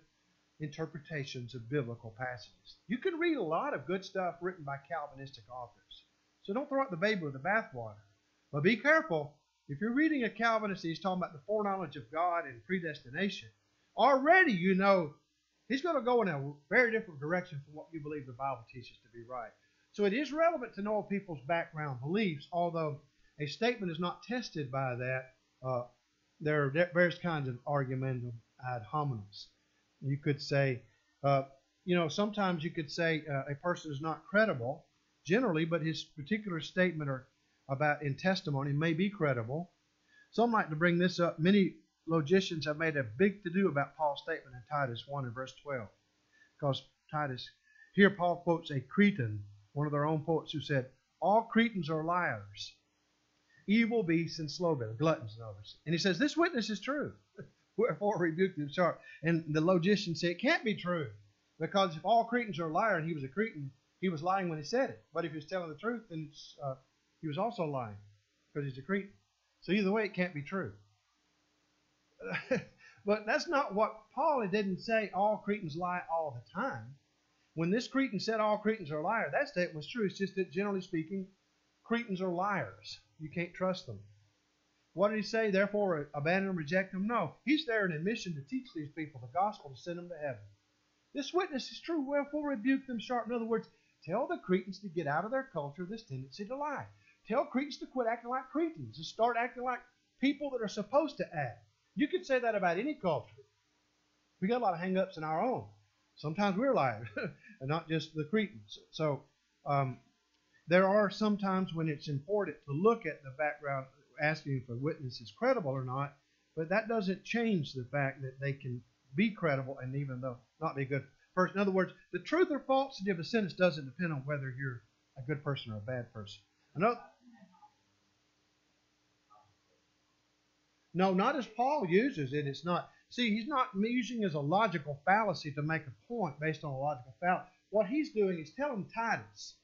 interpretations of biblical passages. You can read a lot of good stuff written by Calvinistic authors. So don't throw out the baby with the bathwater. But be careful. If you're reading a Calvinist, he's talking about the foreknowledge of God and predestination. Already you know he's going to go in a very different direction from what you believe the Bible teaches to be right. So it is relevant to know people's background beliefs, although a statement is not tested by that. There are various kinds of argumentum ad hominem. You could say, sometimes you could say a person is not credible generally, but his particular statement or about in testimony may be credible. Some like to bring this up. Many logicians have made a big to-do about Paul's statement in Titus 1 and verse 12. Because here Paul quotes a Cretan, one of their own poets, who said, all Cretans are liars, evil beasts and slow-bellied, gluttons and others. And he says, this witness is true. Wherefore rebuke them sharp. And the logicians say it can't be true. Because if all Cretans are liars and he was a Cretan, he was lying when he said it. But if he was telling the truth, then he was also lying because he's a Cretan. So either way, it can't be true. But that's not what Paul didn't say all Cretans lie all the time. When this Cretan said all Cretans are liars, that statement was true. It's just that generally speaking, Cretans are liars. You can't trust them. What did he say? Therefore, abandon them, reject them? No. He's there in a mission to teach these people the gospel, to send them to heaven. This witness is true. Wherefore, rebuke them sharp. In other words, tell the Cretans to get out of their culture this tendency to lie. Tell Cretans to quit acting like Cretans and start acting like people that are supposed to act. You could say that about any culture. We got a lot of hang-ups in our own. Sometimes we're liars, and not just the Cretans. So there are some times when it's important to look at the background, asking if a witness is credible or not, but that doesn't change the fact that they can be credible and even though not be a good person. In other words, the truth or falsity of a sentence doesn't depend on whether you're a good person or a bad person. No, not as Paul uses it. It's not. See, he's not using it as a logical fallacy to make a point based on a logical fallacy. What he's doing is telling Titus.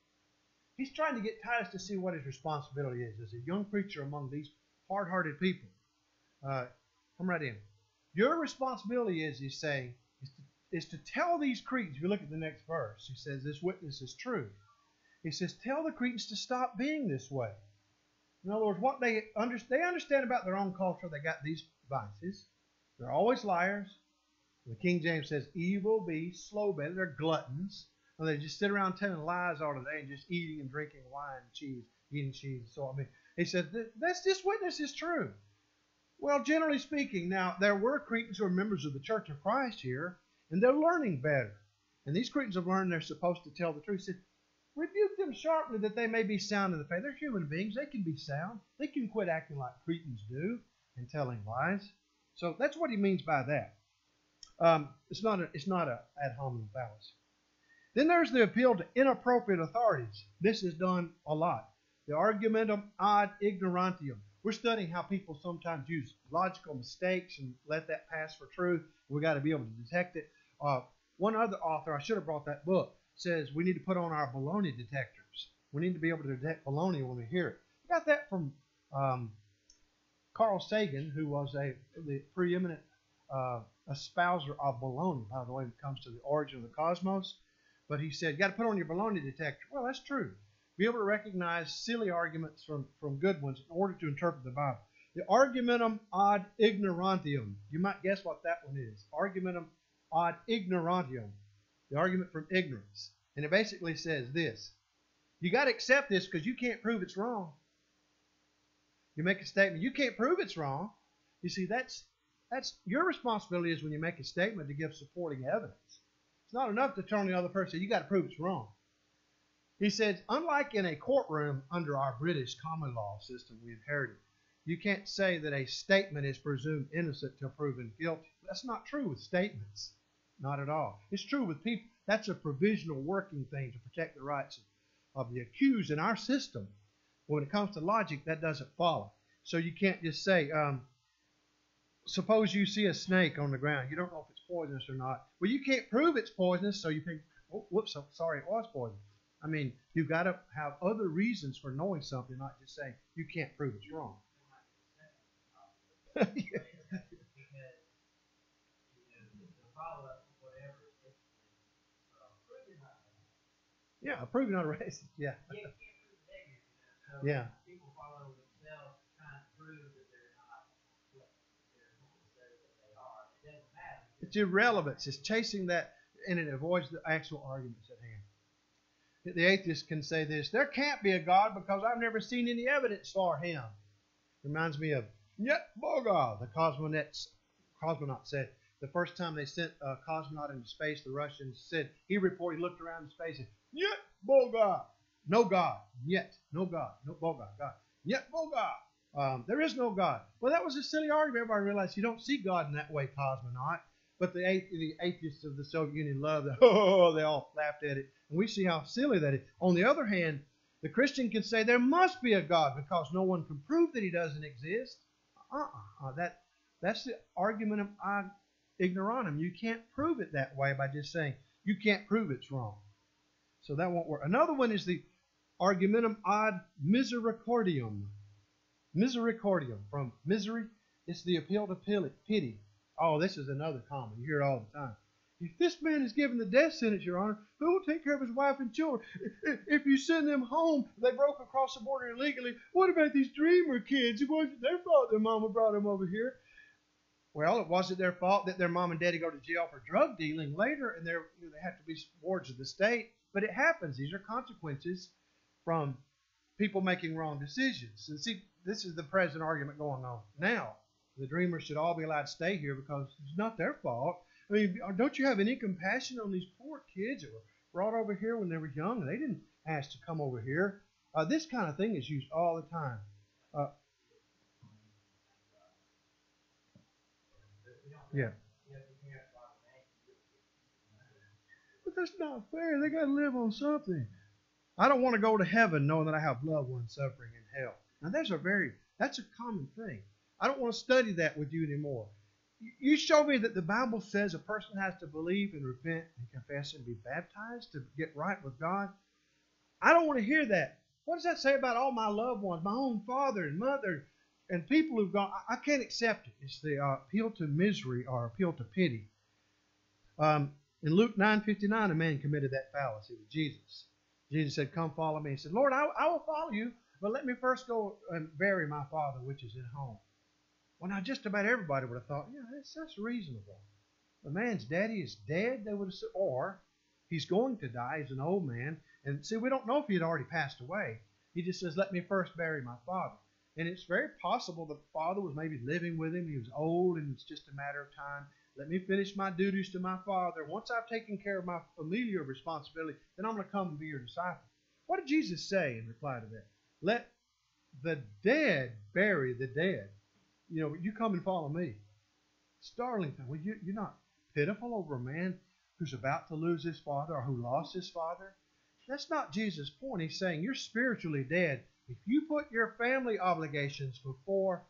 He's trying to get Titus to see what his responsibility is as a young preacher among these hard-hearted people. Come right in. Your responsibility is, he's saying, is to tell these Cretans. If you look at the next verse, he says, this witness is true. He says, tell the Cretans to stop being this way. In other words, what they understand about their own culture, they got these vices. They're always liars. The King James says, evil beasts, slow-bellied. They're gluttons. And they just sit around telling lies all day and just eating and drinking wine and cheese, eating cheese. So, he said, this witness is true. Well, generally speaking, now, there were Cretans who are members of the Church of Christ here, and they're learning better. And these Cretans have learned they're supposed to tell the truth. He said, rebuke them sharply that they may be sound in the faith. They're human beings. They can be sound. They can quit acting like Cretans do and telling lies. So that's what he means by that. It's not an ad hominem fallacy. Then there's the appeal to inappropriate authorities. This is done a lot. The argumentum ad ignorantium. We're studying how people sometimes use logical mistakes and let that pass for truth. We've got to be able to detect it. One other author, I should have brought that book, says we need to put on our baloney detectors. We need to be able to detect baloney when we hear it. We got that from Carl Sagan, who was the preeminent espouser of baloney, by the way, when it comes to the origin of the cosmos. But he said, you got to put on your baloney detector. Well, that's true. Be able to recognize silly arguments from good ones in order to interpret the Bible. The argumentum ad ignorantium. You might guess what that one is. Argumentum ad ignorantium. The argument from ignorance. And it basically says this. You got to accept this because you can't prove it's wrong. You make a statement, you can't prove it's wrong. You see, that's your responsibility is when you make a statement to give supporting evidence. It's not enough to turn the other person and say, you got to prove it's wrong. He said, unlike in a courtroom under our British common law system we inherited, you can't say that a statement is presumed innocent till proven guilty. That's not true with statements. Not at all. It's true with people. That's a provisional working thing to protect the rights of the accused in our system. When it comes to logic, that doesn't follow. So you can't just say, suppose you see a snake on the ground. You don't know if it's poisonous or not. Well, you can't prove it's poisonous, so you think, oh, whoops, sorry, it was poisonous. I mean, you've got to have other reasons for knowing something, not just saying you can't prove it's wrong. Yeah, prove you're not a racist. Yeah. You can't prove the negative, So yeah. People follow themselves trying to prove that they're not what they're says that they are. It doesn't matter. It's irrelevance. It's chasing that, and it avoids the actual arguments at hand. The atheist can say this: there can't be a God because I've never seen any evidence for him. Reminds me of Yet Boga, the cosmonaut said. The first time they sent a cosmonaut into space, the Russians said, he looked around in space and said, Yet Boga. No God. Yet. No God. No Boga. God. Yet Boga. There is no God. Well, that was a silly argument. Everybody realized you don't see God in that way, cosmonaut. But the atheists of the Soviet Union loved it. Oh, they all laughed at it. And we see how silly that is. On the other hand, the Christian can say there must be a God because no one can prove that he doesn't exist. That's the argument of ad ignoranum. You can't prove it that way by just saying you can't prove it's wrong. So that won't work. Another one is the argumentum ad misericordium. Misericordium, from misery, it's the appeal to pity. Oh, this is another common. You hear it all the time. If this man is given the death sentence, Your Honor, who will take care of his wife and children? If you send them home, they broke across the border illegally. What about these dreamer kids? It wasn't their fault their mama brought them over here. Well, it wasn't their fault that their mom and daddy go to jail for drug dealing later, and they have to be wards of the state. But it happens. These are consequences from people making wrong decisions. And see, this is the present argument going on now. The dreamers should all be allowed to stay here because it's not their fault. I mean, don't you have any compassion on these poor kids that were brought over here when they were young? They didn't ask to come over here. This kind of thing is used all the time. Yeah. But that's not fair. They got to live on something. I don't want to go to heaven knowing that I have loved ones suffering in hell. Now, that's a common thing. I don't want to study that with you anymore. You show me that the Bible says a person has to believe and repent and confess and be baptized to get right with God. I don't want to hear that. What does that say about all my loved ones, my own father and mother, and people who've gone? I can't accept it. It's the appeal to misery or appeal to pity. In Luke 9:59, a man committed that fallacy with Jesus. Jesus said, come follow me. He said, Lord, I will follow you, but let me first go and bury my father, which is at home. Well, now, just about everybody would have thought, yeah, that's reasonable. The man's daddy is dead, they would have said, or he's going to die. He's an old man. And see, we don't know if he had already passed away. He just says, let me first bury my father. And it's very possible the father was maybe living with him. He was old, and it's just a matter of time. Let me finish my duties to my father. Once I've taken care of my familial responsibility, then I'm going to come and be your disciple. What did Jesus say in reply to that? Let the dead bury the dead. You come and follow me. Startling thing. Well, you're not pitiful over a man who's about to lose his father or who lost his father. That's not Jesus' point. He's saying you're spiritually dead if you put your family obligations before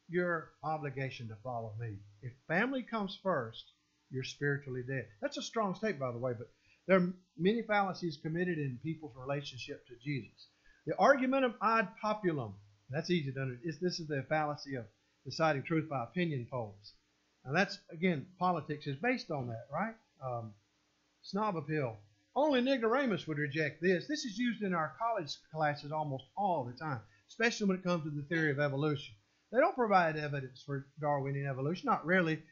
your obligation to follow me. If family comes first, you're spiritually dead. That's a strong statement, by the way, but there are many fallacies committed in people's relationship to Jesus. The argumentum ad populum. That's easy to understand. This is the fallacy of deciding truth by opinion polls. Now that's, again, politics is based on that, right? Snob appeal. Only an ignoramus would reject this. This is used in our college classes almost all the time, especially when it comes to the theory of evolution. They don't provide evidence for Darwinian evolution, not really.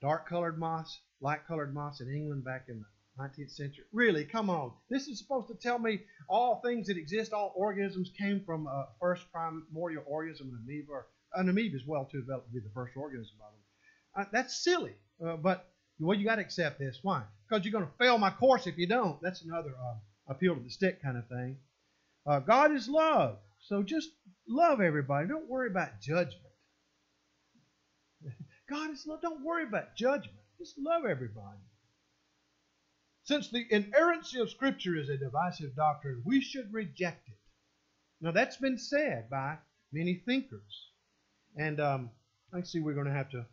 Dark-colored moss, light-colored moss in England back in the 19th century. Really, come on. This is supposed to tell me all things that exist, all organisms came from first primordial organism, an amoeba. Or, an amoeba is well too developed to be the first organism, by the way. That's silly. But well, you got to accept this. Why? Because you're going to fail my course if you don't. That's another appeal to the stick kind of thing. God is love. So just love everybody. Don't worry about judgment. God is love. Don't worry about judgment. Just love everybody. Since the inerrancy of Scripture is a divisive doctrine, we should reject it. Now, that's been said by many thinkers. And I see we're going to have to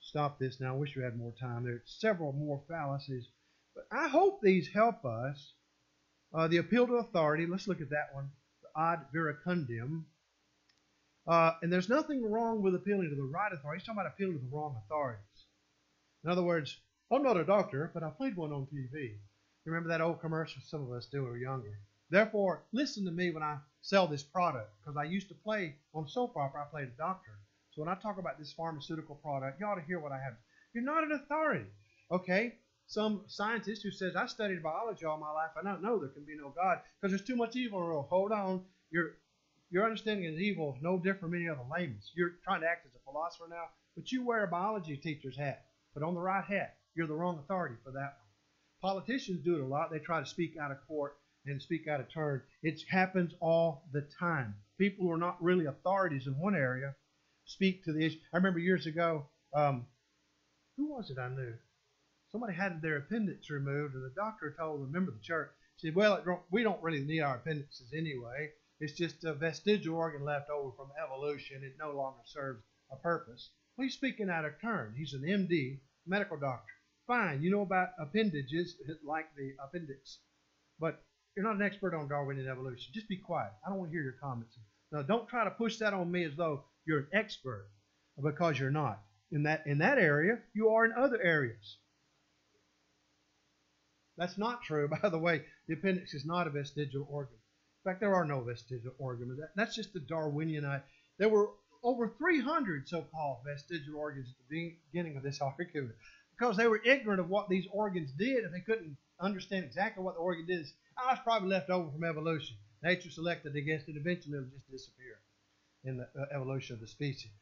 stop this now. I wish we had more time. There are several more fallacies. But I hope these help us. The appeal to authority, let's look at that one. The ad verecundium. And there's nothing wrong with appealing to the right authority. He's talking about appealing to the wrong authorities. In other words, I'm not a doctor, but I played one on TV. Remember that old commercial? Some of us do when we were younger. Therefore, listen to me when I sell this product, because I used to play on soap opera. I played a doctor. So when I talk about this pharmaceutical product, you ought to hear what I have. You're not an authority. Okay? Some scientist who says, I studied biology all my life, I don't know there can be no God because there's too much evil in the world. Hold on. Your understanding of evil is no different from any other layman's. You're trying to act as a philosopher now, but you wear a biology teacher's hat. Put on the right hat. You're the wrong authority for that one. Politicians do it a lot. They try to speak out of court and speak out of turn. It happens all the time. People who are not really authorities in one area speak to the issue. I remember years ago, who was it I knew? Somebody had their appendix removed, and the doctor told a member of the church, he said, well, we don't really need our appendixes anyway. It's just a vestigial organ left over from evolution. It no longer serves a purpose. Well, he's speaking out of turn. He's an MD, medical doctor. Fine, you know about appendages like the appendix, but you're not an expert on Darwinian evolution. Just be quiet. I don't want to hear your comments. Now, don't try to push that on me as though you're an expert, because you're not. In that area, you are in other areas. That's not true. By the way, the appendix is not a vestigial organ. In fact, there are no vestigial organs. That's just the Darwinian. There were over 300 so-called vestigial organs at the beginning of this argument because they were ignorant of what these organs did, and they couldn't understand exactly what the organ did. Oh, it's probably left over from evolution. Nature selected against it. Eventually, it'll just disappear in the evolution of the species.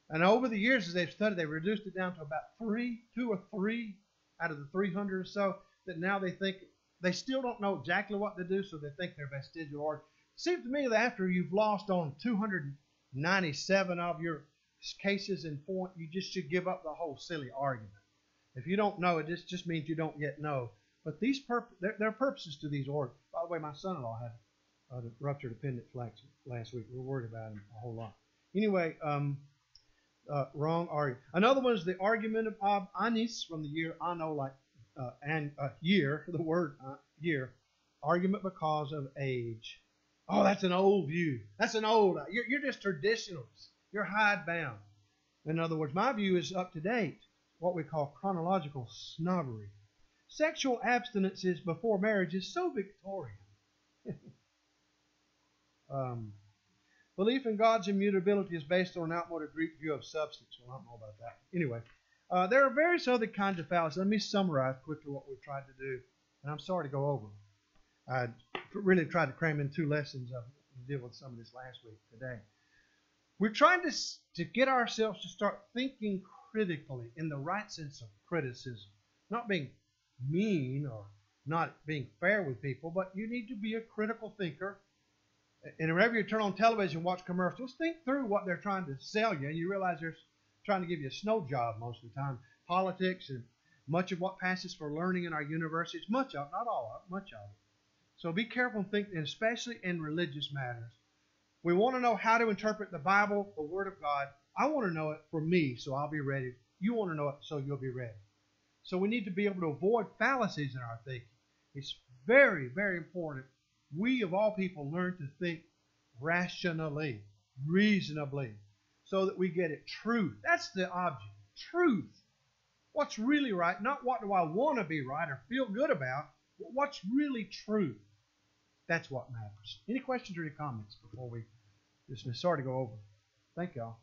And over the years, as they've studied, they reduced it down to about two or three out of the 300 or so, that now they think they still don't know exactly what to do, so they think they're vestigial organs. It seems to me that after you've lost on 297 of your cases in point, you just should give up the whole silly argument. If you don't know, it just means you don't yet know. But there are purposes to these organs. By the way, my son-in-law had a ruptured appendix last week. We're worried about him a whole lot. Anyway, wrong argument. Another one is the argument of anis from the year anno, like year, the word year. Argument because of age. Oh, that's an old view. That's an old. You're just traditionalists. You're hidebound. In other words, my view is up to date. What we call chronological snobbery. Sexual abstinences before marriage is so Victorian. Belief in God's immutability is based on an outmoded Greek view of substance. Well, I don't know about that. Anyway, there are various other kinds of fallacies. Let me summarize quickly what we've tried to do. And I'm sorry to go over. I really tried to cram in 2 lessons and deal with some of this last week today. We're trying to get ourselves to start thinking critically in the right sense of criticism. Not being mean or not being fair with people, but you need to be a critical thinker. And whenever you turn on television and watch commercials, think through what they're trying to sell you, and you realize they're trying to give you a snow job most of the time. Politics and much of what passes for learning in our universities, much of it, not all of it, much of it. So be careful and think, and especially in religious matters. We want to know how to interpret the Bible, the Word of God. I want to know it for me, so I'll be ready. You want to know it, so you'll be ready. So we need to be able to avoid fallacies in our thinking. It's very, very important. We, of all people, learn to think rationally, reasonably, so that we get it truth. That's the object. Truth. What's really right, not what do I want to be right or feel good about, but what's really truth. That's what matters. Any questions or any comments before we dismiss? Sorry to go over. Thank y'all.